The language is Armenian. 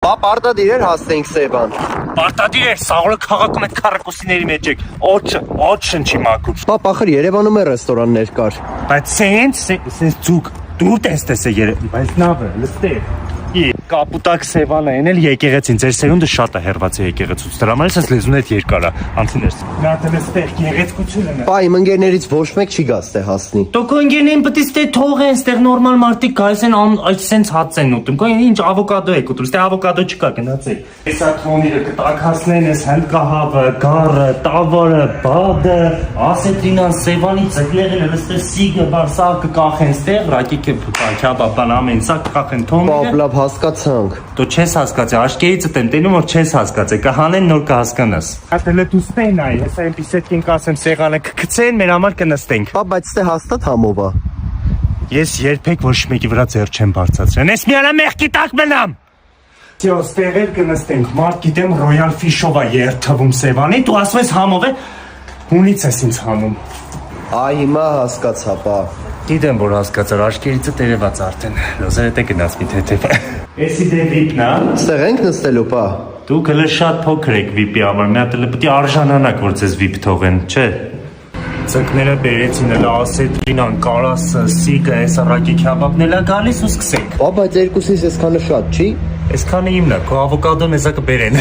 Բա պարտադիր էր հասնենք Սևան։ Պարտադիր էր, սաղորը քաղաքում այդ քառակուսիների մեջ եք։ Օչ չի մաքուր։ Բա պախր Երևանում է ռեստորաններ կար։ Բայց սենց ձուկ դուր տեստես է բայց նավը լստեր։ Կապուտակ Սևանը են էլ եկեղեցին, ձեր սերունդը շատ է հեռված է եկեղեցուց, դրա համար ես լեզուն հետ երկարա, անցիներս։ Նա տելստեղ գեղեցկություն են։ Բա իմ ընկերներից ոչ մեկ չի գա ստե հասնի։ Դուք ընկերներին պետք է ստե թողեն, ստեղ նորմալ մարդիկ գալիս են այդ սենց հաց են ուտում։ Կա ինչ ավոկադո եք ուտում, ստե ավոկադո չկա, գնացեք։ Էսա թոնիրը կտակասնեն, էս հնդկահավը, գառը, տավարը, բադը, ասետրինան, Սևանի ծգլեղը, լստե սիգը, բարսակը կախեն ստեղ, ռակիկը, քյաբաբան ամեն սա կախեն թոնիրը։ Լավ հասկացանք։ Դու չես հասկացի, աշկերիցդ եմ տենում, որ չես հասկացի, կհանեն նոր կհասկանաս։ Հատելը դու ստեն այ, հեսա այնպես ետքին կասեմ սեղանը կգցեն, մեր համար կնստենք։ Բա բայց ստե հաստատ համով է։ Ես երբեք ոչ մեկի վրա ձեռ չեմ բարձրացրել, ես միանա մեղքի տակ մնամ։ Դյո, ստեղեր կնստենք, մարդ գիտեմ Royal Fish-ով է երթվում Սևանի, դու ասում ես համով է, հունից ես ինձ հանում։ Այ հիմա հասկացա, բա։ Գիտեմ, որ հասկացար, աշկերիցը տերևած արդեն, լոզերետ է գնաց մի թեթև։ Էսի դե վիպն է։ Ստեղ ենք նստելու, բա։ Դու գլը շատ փոքր եք վիպի համար, մի հատ էլ պետք է արժանանաք, որ ձեզ վիպ թողեն, չէ։ Ծկները բերեցին էլ ասետրինան, կարասը, սիգը, այս ռակի քյաբաբն էլ է գալիս ու սկսենք։ Բա բայց երկուսից այսքանը շատ չի։ Այսքանը իմն է, քո ավոկադոն էսա կբերեն։